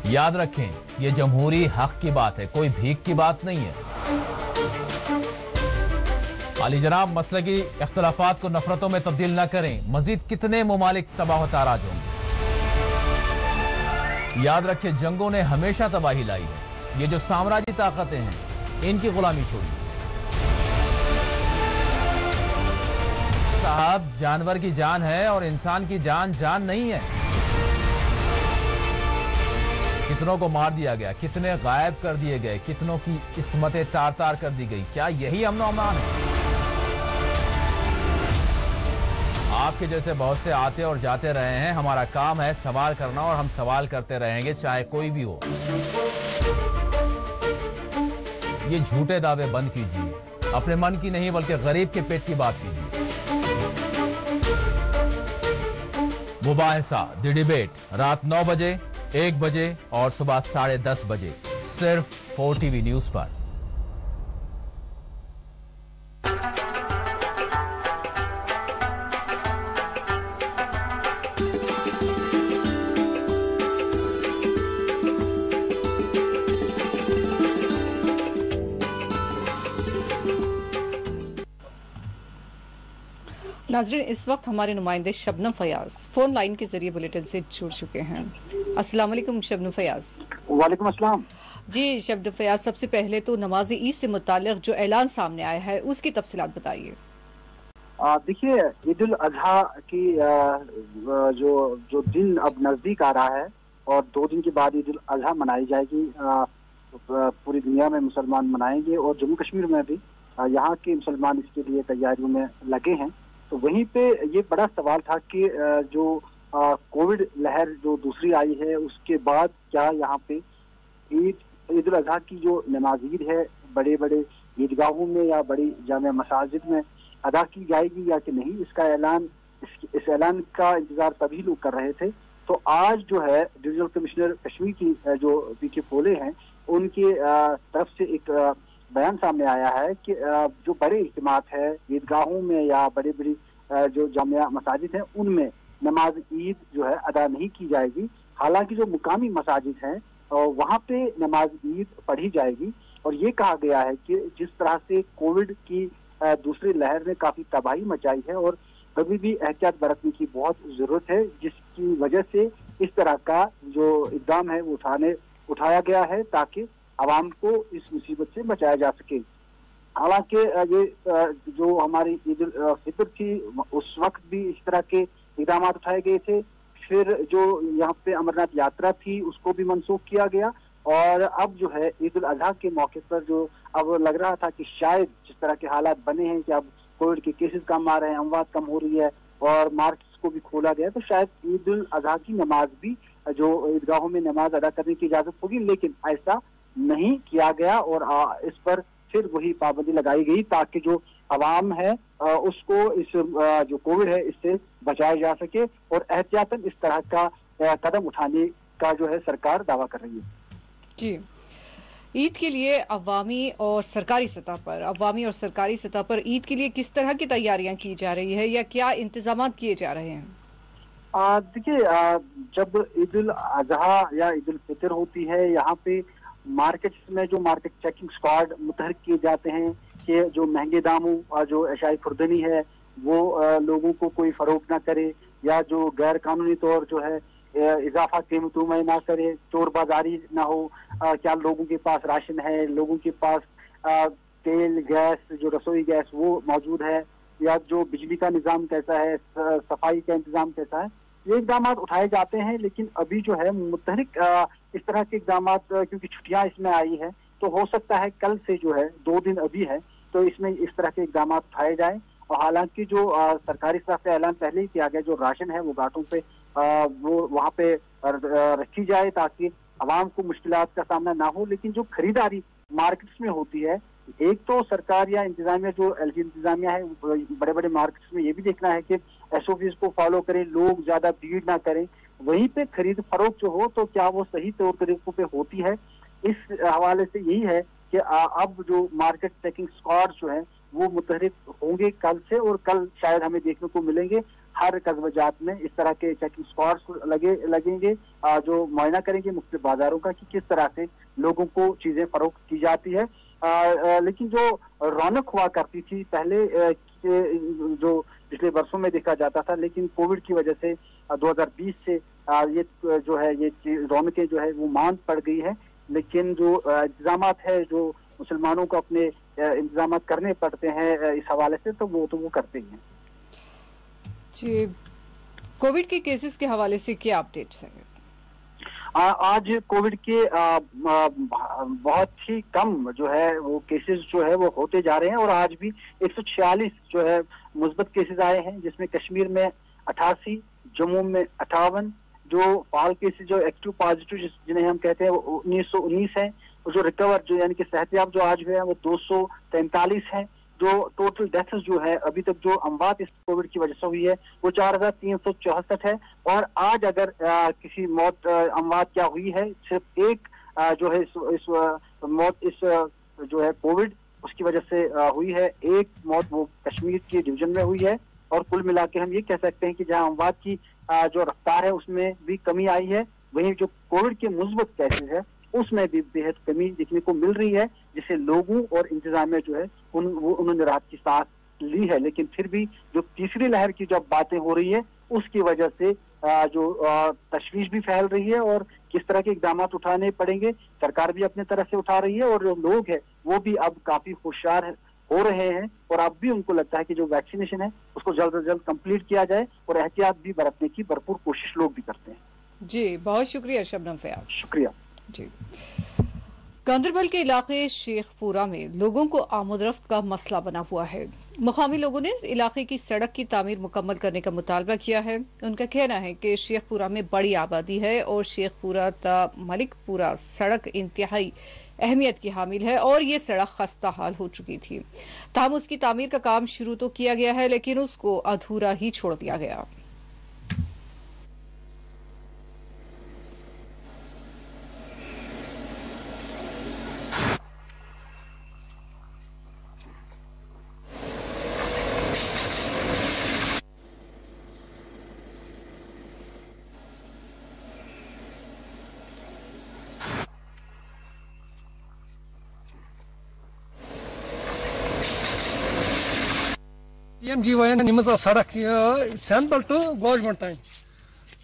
याद रखें, ये जमहूरी हक की बात है, कोई भीख की बात नहीं है। आली-जनाब मसले की इख्तलाफात को नफरतों में तब्दील न करें, मजीद कितने मुमालिक तबाह ताराज होंगे। याद रखें, जंगों ने हमेशा तबाही लाई है। ये जो साम्राज्य ताकतें हैं, इनकी गुलामी छोड़िए। साहब, जानवर की जान है और इंसान की जान जान नहीं है। कितनों को मार दिया गया, कितने गायब कर दिए गए, कितनों की इस्मतें तार तार कर दी गई। क्या यही अमन और अमान है? आपके जैसे बहुत से आते और जाते रहे हैं। हमारा काम है सवाल करना और हम सवाल करते रहेंगे, चाहे कोई भी हो। ये झूठे दावे बंद कीजिए, अपने मन की नहीं बल्कि गरीब के पेट की बात कीजिए। मुबाहिसा द डिबेट रात 9 बजे, 1 बजे और सुबह 10:30 बजे सिर्फ 4 TV न्यूज पर। नाज़रीन, इस वक्त हमारे नुमाइंदे शबनम फयाज फोन लाइन के जरिए बुलेटिन से जुड़ चुके हैं। अस्सलाम वालेकुम शबनम फयाज। वालेकुम अस्सलाम जी शबनम फयाज, सबसे पहले तो नमाज ईद से मुताल्लिक जो ऐलान सामने आया है उसकी तफसीलात बताइए। देखिए, ईद उल अजहा की जो दिन अब नजदीक आ रहा है और 2 दिन के बाद ईद उल अजहा मनाई जाएगी। पूरी दुनिया में मुसलमान मनाएंगे और जम्मू कश्मीर में भी यहाँ के मुसलमान इसके लिए तैयारियों में लगे हैं। तो वहीं पे ये बड़ा सवाल था कि जो कोविड लहर जो दूसरी आई है उसके बाद क्या यहाँ पे ईद उल अजहा की जो नमाज ईद है बड़े बड़े ईदगाहों में या बड़ी जामे मसाजिद में अदा की जाएगी या कि नहीं, इसका ऐलान इस ऐलान का इंतजार तभी लोग कर रहे थे। तो आज जो है डिविजनल कमिश्नर कश्मीर की जो पीके पोले हैं उनके तरफ से एक बयान सामने आया है कि जो बड़े इज्तिमात है ईदगाहों में या बड़ी बड़ी जो जामिया मसाजिद हैं उनमें नमाज ईद जो है अदा नहीं की जाएगी। हालांकि जो मुकामी मसाजिद हैं वहाँ पे नमाज ईद पढ़ी जाएगी। और ये कहा गया है कि जिस तरह से कोविड की दूसरी लहर ने काफी तबाही मचाई है और कभी भी एहतियात बरतने की बहुत जरूरत है, जिसकी वजह से इस तरह का जो इक़दाम है वो उठाया गया है ताकि आवाम को इस मुसीबत से बचाया जा सके। हालांकि ये जो हमारी ईद उल फितर थी उस वक्त भी इस तरह के इक़दाम उठाए गए थे। फिर जो यहाँ पे अमरनाथ यात्रा थी उसको भी मनसूख किया गया और अब जो है ईद उल अजहा के मौके पर जो अब लग रहा था कि शायद जिस तरह के हालात बने हैं कि अब कोविड के केसेस कम आ रहे हैं, अमवात कम हो रही है और मार्केट्स को भी खोला गया, तो शायद ईद उल अजहा की नमाज भी जो ईदगाहों में नमाज अदा करने की इजाजत होगी, लेकिन ऐसा नहीं किया गया और इस पर फिर वही पाबंदी लगाई गई ताकि जो अवाम है उसको इस जो कोविड है इससे बचाया जा सके और एहतियातन इस तरह का कदम उठाने का जो है सरकार दावा कर रही है। जी, ईद के लिए अवामी और सरकारी सतह पर ईद के लिए किस तरह की तैयारियां की जा रही है या क्या इंतजाम किए जा रहे हैं? देखिए, जब ईद उल अजहा या ईद उल फितर होती है यहाँ पे मार्केट्स में जो मार्केट चेकिंग स्क्वाड मुतहर्रिक किए जाते हैं कि जो महंगे दामों और जो एशाई खुर्दनी है वो लोगों को कोई फरोख्त ना करे या जो गैर कानूनी तौर जो है इजाफा कीमतों में ना करे, चोर बाजारी ना हो, क्या लोगों के पास राशन है, लोगों के पास तेल गैस जो रसोई गैस वो मौजूद है, या जो बिजली का निज़ाम कैसा है, सफाई का इंतजाम कैसा है, ये इकदाम उठाए जाते हैं। लेकिन अभी जो है मुतहरिक इस तरह के इकदाम, क्योंकि छुट्टियां इसमें आई है तो हो सकता है कल से जो है 2 दिन अभी है तो इसमें इस तरह के इकदाम उठाए जाएं। और हालांकि जो सरकारी तरफ से ऐलान पहले ही किया गया, जो राशन है वो घाटों पे वो वहाँ पे रखी जाए ताकि आवाम को मुश्किलात का सामना ना हो। लेकिन जो खरीदारी मार्केट्स में होती है, एक तो सरकार या इंतजामिया, जो एलजी इंतजामिया है, बड़े बड़े मार्केट्स में ये भी देखना है कि एसओपीज को फॉलो करें, लोग ज्यादा भीड़ ना करें, वहीं पे खरीद फरोख्त जो हो तो क्या वो सही तौर तरीकों पे होती है। इस हवाले से यही है कि अब जो मार्केट चेकिंग स्क्वाड जो है वो मुतहरिक होंगे कल से, और कल शायद हमें देखने को मिलेंगे हर कस्बजात में इस तरह के चेकिंग स्क्वाड्स लगेंगे जो मुआयना करेंगे मुख्तलिफ बाजारों का कि किस तरह से लोगों को चीजें फरोख्त की जाती है। लेकिन जो रौनक हुआ करती थी पहले जो पिछले वर्षों में देखा जाता था, लेकिन कोविड की वजह से 2020 से ये जो है ये रौनकें जो है वो मांद पड़ गई है। लेकिन जो इंतजामात है जो मुसलमानों को अपने इंतजामात करने पड़ते हैं इस हवाले से, तो वो करते हैं। जी, कोविड के केसेस के हवाले से क्या अपडेट्स हैं? आज कोविड के बहुत ही कम जो है वो केसेस जो है वो होते जा रहे हैं, और आज भी 146 जो है मुस्बत केसेस आए हैं, जिसमें कश्मीर में 88, जम्मू में 58, जो फाल केसेस जो एक्टिव पॉजिटिव जिन्हें हम कहते हैं वो 1919 है, और जो रिकवर जो यानी कि सेहतयाब जो आज हुए हैं वो 243 हैं। जो टोटल डेथ्स जो है अभी तक जो अमवात इस कोविड की वजह से हुई है वो 4364 है। और आज अगर किसी मौत अमवात क्या हुई है, सिर्फ एक जो है इस मौत इस जो है कोविड उसकी वजह से हुई है, एक मौत वो कश्मीर की डिवीजन में हुई है। और कुल मिला के हम ये कह सकते हैं कि जहां अमवात की जो रफ्तार है उसमें भी कमी आई है, वहीं जो कोविड के मुस्बत केसेस है उसमें भी बेहद कमी देखने को मिल रही है, जिससे लोगों और इंतजामिया जो है उन्होंने राहत की सांस ली है। लेकिन फिर भी जो तीसरी लहर की जब बातें हो रही है उसकी वजह से जो तशवीश भी फैल रही है, और किस तरह के इकदाम उठाने पड़ेंगे सरकार भी अपने तरफ से उठा रही है, और जो लोग हैं वो भी अब काफी होशियार हो रहे हैं, और अब भी उनको लगता है कि जो वैक्सीनेशन है उसको जल्द से जल्द कंप्लीट किया जाए, और एहतियात भी बरतने की भरपूर कोशिश लोग भी करते हैं। जी, बहुत शुक्रिया शबनम फयाज। शुक्रिया जी। गांदरबल के इलाके शेखपुरा में लोगों को आमदरफ्त का मसला बना हुआ है। मुकामी लोगों ने इस इलाके की सड़क की तामीर मुकम्मल करने का मुतालबा किया है। उनका कहना है कि शेखपुरा में बड़ी आबादी है और शेखपुरा ता मलिकपुरा सड़क इंतहाई अहमियत की हामिल है, और ये सड़क खस्ता हाल हो चुकी थी। ताहम उसकी तामीर का काम शुरू तो किया गया है, लेकिन उसको अधूरा ही छोड़ दिया गया। PMGY निम सड़क सेंट्रल टू गौजमंट तान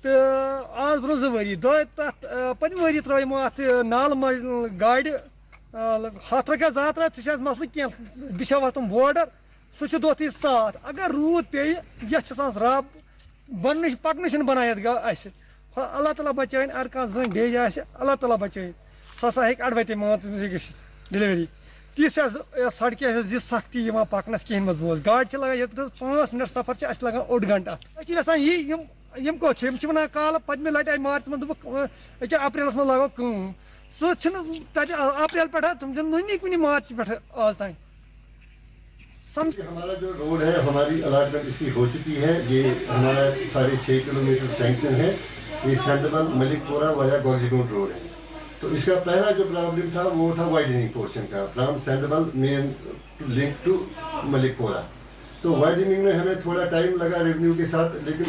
तो आज ब्रो 2 वरी पत्म वरी त्रो अत नाल गाड़ 100 रक्या ज़ात मसल कह दिशा वतन बॉर्डर सह दो 7 अगर रूद पे यह रब बन पकन बनायत अल्लाह ताला बचाइन अगर कह जन डेज अल्लाह ताला बचाइन सह हे अड़वते मान डिलीवरी तीस सड़क सख्ती पकनस कहें मज बोस गाड़ लगा 5 मिनट सफर लगा 1 घंटा यहां यम कोच वन कल पत्म लट आई मार्च में दुख अप्रैलस में लगो कम सह अप्रैल पे तुम नुनी कुछ मार्च पे आज तक हमारा जो रोड है हमारी अलाटमेंट इसकी हो चुकी है। ये हमारा 6.5 किलोमीटर सैंक्शन है। ये सेंडबल मलिकपुरा वाया गोरजीगोट रोड है। तो इसका पहला जो प्रॉब्लम था वो था वाइडनिंग पोर्शन का from Sendbal main link to Malikpura. तो वाइडनिंग में हमें थोड़ा टाइम लगा रेवेन्यू के साथ, लेकिन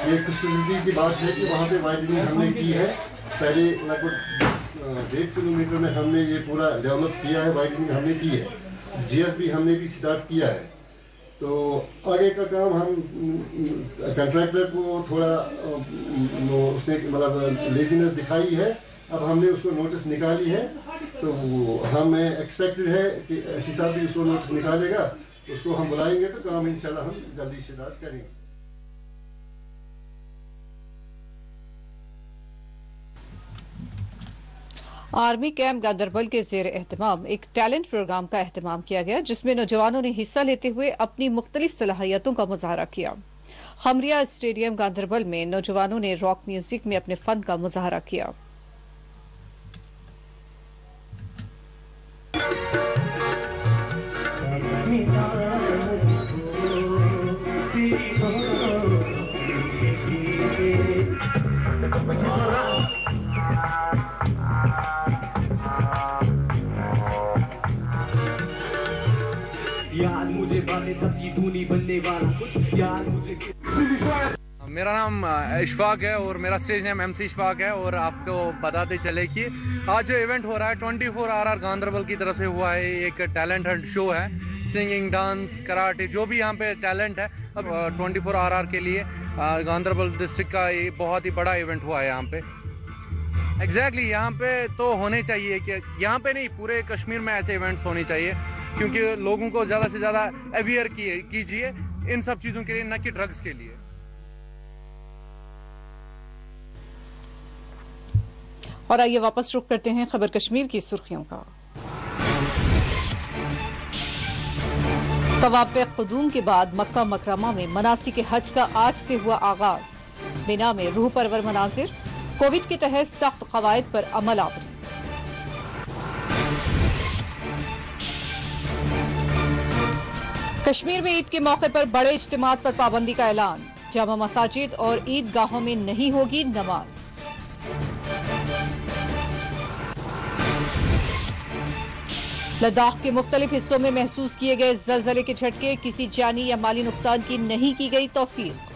ये खुशकिस्मती की बात है कि वहाँ पे वाइडनिंग हमने की है। पहले लगभग 1.5 किलोमीटर में हमने ये पूरा डेवलप किया है, वाइडनिंग हमने की है, GSB हमने भी स्टार्ट किया है। تو آگے کا کام ہم کنٹریکٹر کو تھوڑا اس نے مطلب لیزینس دکھائی ہے، اب ہم نے اس کو نوٹس نکالی ہے، تو ہمیں ایکسپیکٹڈ ہے کہ ایس سی صاحب بھی اس کو نوٹس نکالے گا، اس کو ہم بلائیں گے تو کام انشاءاللہ ہم جلدی شروعات کریں گے۔ آرمی کیمپ گاندربل کے زیر اہتمام ایک ٹیلنٹ پروگرام کا اہتمام کیا گیا، جس میں نوجوانوں نے حصہ لیتے ہوئے اپنی مختلف صلاحیتوں کا مظاہرہ کیا۔ خمریہ اسٹیڈیم گاندربل میں نوجوانوں نے راک میوزک میں اپنے فن کا مظاہرہ کیا۔ میرا نام اشفاق ہے اور میرا اسٹیج نیم MC اشفاق ہے، اور آپ کو بتاتے چلے کہ آج جو ایونٹ ہو رہا ہے 24RR گاندربل کی طرف سے ہوا ہے، ایک ٹیلنٹ ہنٹ شو ہے، سنگنگ، ڈانس، کراٹے، جو بھی یہاں پہ ٹیلنٹ ہے 24RR کے لیے گاندربل ڈسٹرکٹ کا یہ بہت ہی بڑا ایونٹ ہوا ہے یہاں پہ۔ ایگزیکٹلی یہاں پہ تو ہونے چاہیے، کہ یہاں پہ نہیں پورے کشمیر میں ایسے ایونٹس ہونے چاہیے، کیونکہ لوگوں کو زیادہ سے زیادہ اویئر کیجیے ان سب چیزوں کے لیے، نہ کہ ڈرگس کے لیے۔ اور آئیے واپس رخ کرتے ہیں خبر کشمیر کی سرخیوں کا۔ طواف قدوم کے بعد مکہ مکرمہ میں مناسک حج کا آج سے ہوا آغاز۔ مینا میں روح پرور مناظر، کووڈ کے تحت سخت قواعد پر عمل آوری۔ کشمیر میں عید کے موقع پر بڑے اجتماعات پر پابندی کا اعلان، جامع مساجد اور عید گاہوں میں نہیں ہوگی نماز۔ لداخ کے مختلف حصوں میں محسوس کیے گئے زلزلے کے جھٹکے، کسی جانی یا مالی نقصان کی نہیں کی گئی توثیق۔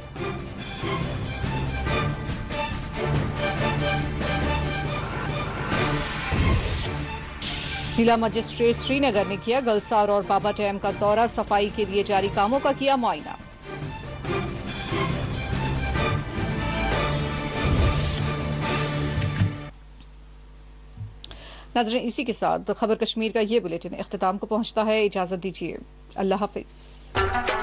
ضلع مجسٹریٹ سری نگر نے کیا گلسار اور بابا ڈیم کا دورہ، صفائی کے لیے جاری کاموں کا کیا معائنہ۔ ناظرین، اسی کے ساتھ خبر کشمیر کا یہ بلیٹن اختتام کو پہنچتا ہے، اجازت دیجیے، اللہ حافظ۔